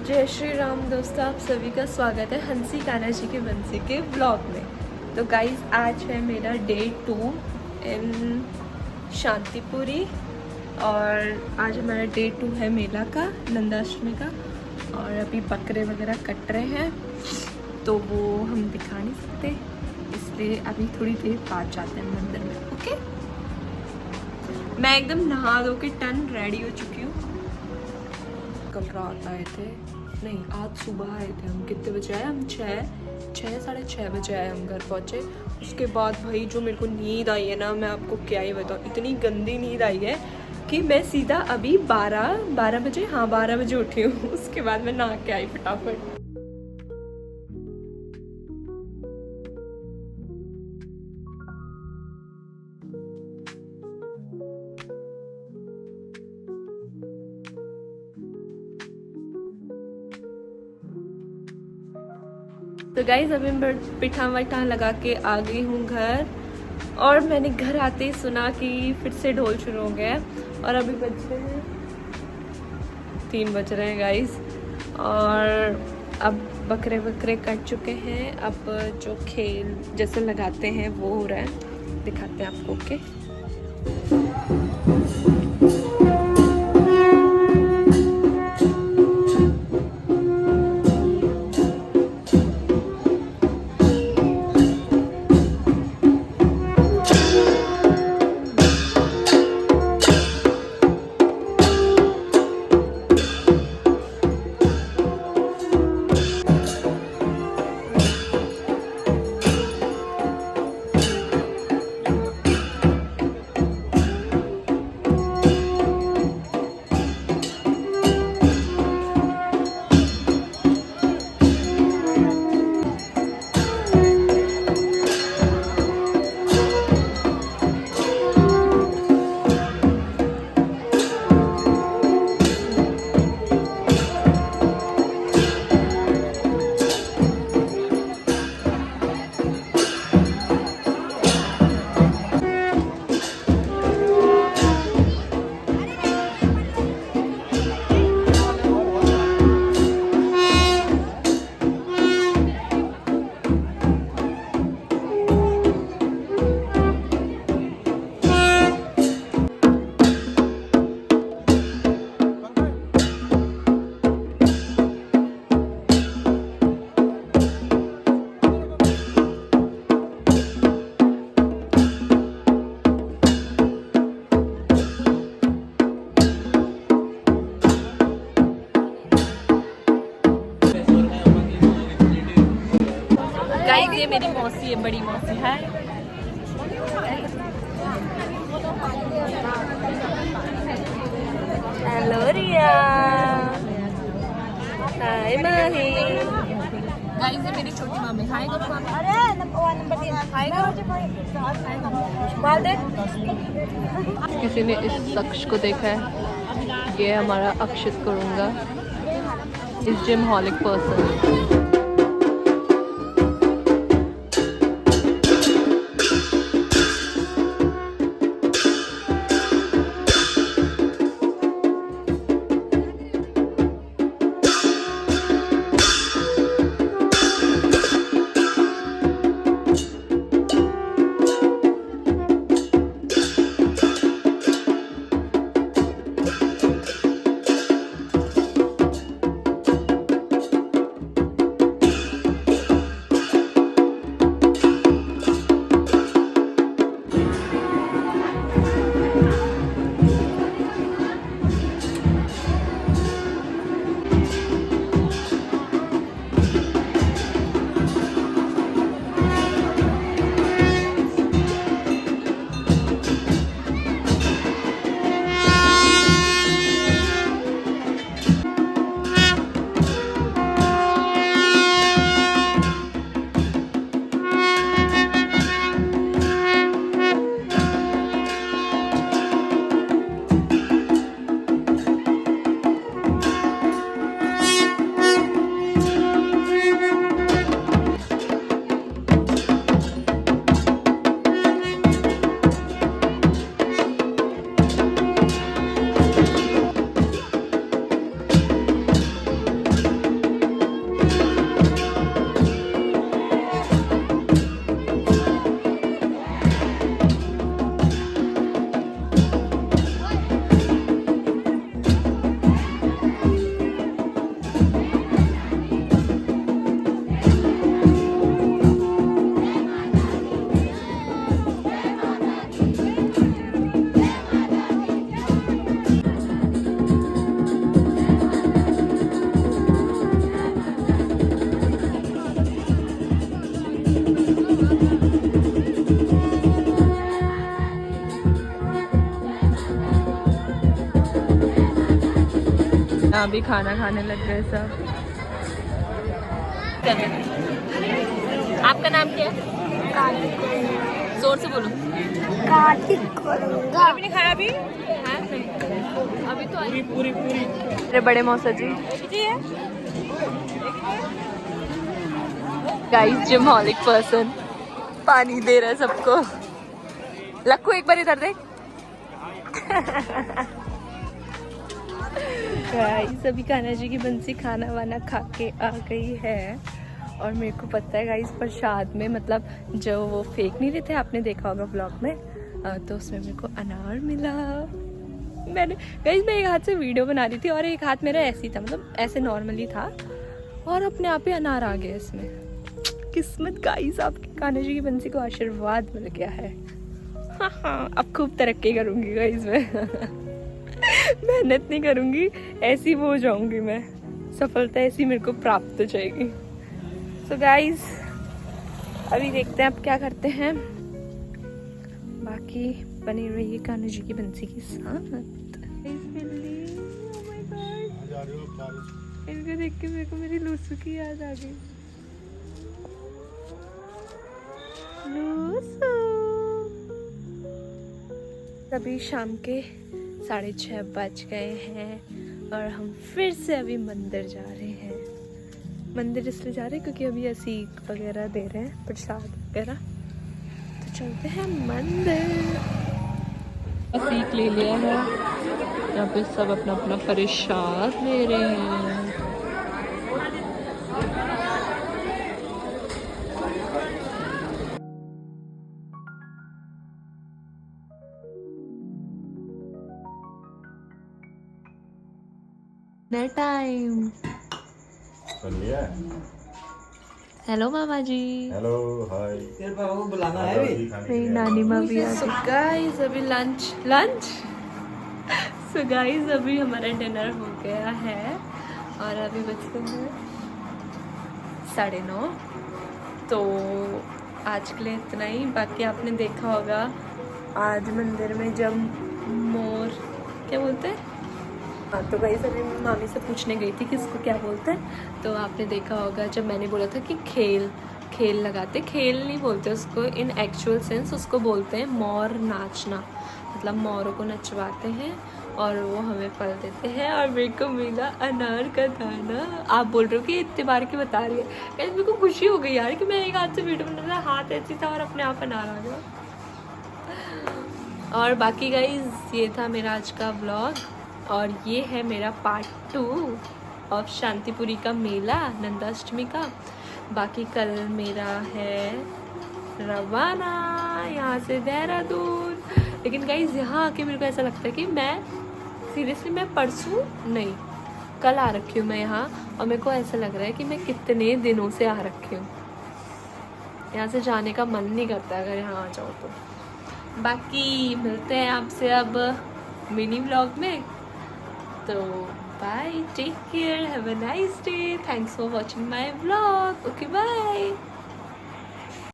जय श्री राम दोस्तों, आप सभी का स्वागत है हंसी कान्हा जी के बंसी के ब्लॉग में। तो गाइज आज है मेरा डे 2 इन शांतिपुरी और आज हमारा डे 2 है मेला का, नंदाष्टमी का। और अभी बकरे वगैरह कट रहे हैं तो वो हम दिखा नहीं सकते, इसलिए अभी थोड़ी देर बाद जाते हैं मंदिर में। ओके, मैं एकदम नहा धो के टन रेडी हो चुकी हूँ। कल रात आए थे, नहीं आज सुबह आए थे हम। कितने बजे आए हम? 6-6:30 बजे आए हम, घर पहुँचे। उसके बाद भाई जो मेरे को नींद आई है ना, मैं आपको क्या ही बताऊँ, इतनी गंदी नींद आई है कि मैं सीधा अभी 12 बजे, हाँ 12 बजे उठी हूँ। उसके बाद मैं नहा के आई फटाफट। तो गाइज अभी मैं पिठा वठा लगा के आ गई हूँ घर, और मैंने घर आते ही सुना कि फिर से ढोल शुरू हो गया है। और अभी बज रहे हैं 3 बज रहे हैं गाइज, और अब बकरे कट चुके हैं। अब जो खेल जैसे लगाते हैं वो हो रहा है, दिखाते हैं आपको। ओके, गाइस ये मेरी मौसी है, बड़ी मौसी है। हेलो रिया, हाय माही। गाइस ये मेरी छोटी मामी। हाय करो मामी। अरे नंबर 3 हाय करो। बाल दे। किसी ने इस शख्स को देखा है, ये हमारा अक्षित करूंगा, इस जिम हॉलिक पर्सन। यहाँ भी खाना खाने लग गए सब। आपका नाम क्या है? कार्तिक। जोर से बोलो। कार्तिक करूँगा। अभी नहीं खाया? अभी अभी तो आई पूरी अरे बड़े मौसा जी है गाइस, जिमहॉलिक पर्सन पानी दे रहा है सबको। लक्कू एक बार इधर देख। गाइस अभी कान्हा जी की बंसी खाना वाना खा के आ गई है और मेरे को पता है गाइस प्रसाद में मतलब जो वो फेंक नहीं रहे थे, आपने देखा होगा ब्लॉग में, तो उसमें मेरे को अनार मिला। मैंने गाइस मैं एक हाथ से वीडियो बना रही थी और एक हाथ मेरा ऐसे ही था, मतलब ऐसे नॉर्मली था और अपने आप ही अनार आ गया इसमें। किस्मत गाइस, आपकी कान्हा जी की बंसी को आशीर्वाद मिल गया है। हाँ, अब खूब तरक्की करूँगी गाइस मैं। मेहनत नहीं करूँगी, ऐसी वो हो जाऊँगी मैं, सफलता ऐसी मेरे को प्राप्त हो जाएगी। सो गाइस अभी देखते हैं अब क्या करते हैं, बाकी बनी रही है कान्हा जी की बंसी के साथ। इनको देख के मेरे को मेरी लूसू की याद आ गई। लूसू। अभी शाम के 6:30 बज गए हैं और हम फिर से अभी मंदिर जा रहे हैं। मंदिर इसलिए जा रहे हैं क्योंकि अभी असीक वगैरह दे रहे हैं, प्रसाद वगैरह, तो चलते हैं मंदिर। असीक ले लिया है, यहाँ पे सब अपना अपना प्रसाद ले रहे हैं। टाइम। हेलो मामा जी। Hello hi. तेरे पापा को बुलाना है भी। मेरी नानी माँ भी आ गई। गाइस अभी लंच सो गाइस अभी हमारा डिनर हो गया है और अभी बजते हैं 9:30। तो आज के लिए इतना ही। बाकी आपने देखा होगा आज मंदिर में जब मोर क्या बोलते हैं, हाँ, तो गाइस अभी मैं मामी से पूछने गई थी कि इसको क्या बोलते हैं, तो आपने देखा होगा जब मैंने बोला था कि खेल लगाते, खेल नहीं बोलते उसको इन एक्चुअल सेंस, उसको बोलते हैं मोर नाचना, मतलब मोरों को नचवाते हैं और वो हमें फल देते हैं। और मेरे को मिला अनार का दाना। आप बोल रहे हो कि इतने बार की बता रही है, गाइस मेरे को खुशी हो गई यार कि मैं एक हाथ से वीडियो बना रहा, हाथ ऐसी था और अपने आप अनार आ गया। और बाकी गाइस ये था मेरा आज का व्लॉग और ये है मेरा पार्ट 2 ऑफ शांतिपुरी का मेला नंदाष्टमी का। बाकी कल मेरा है रवाना यहाँ से देहरादून। लेकिन गाइस यहाँ आके मेरे को ऐसा लगता है कि मैं सीरियसली मैं परसों नहीं कल आ रखी हूँ मैं यहाँ, और मेरे को ऐसा लग रहा है कि मैं कितने दिनों से आ रखी हूँ। यहाँ से जाने का मन नहीं करता अगर यहाँ आ जाओ तो। बाकी मिलते हैं आपसे अब मिनी व्लॉग में, तो bye, take care, have a nice day, thanks for watching my vlog, okay bye.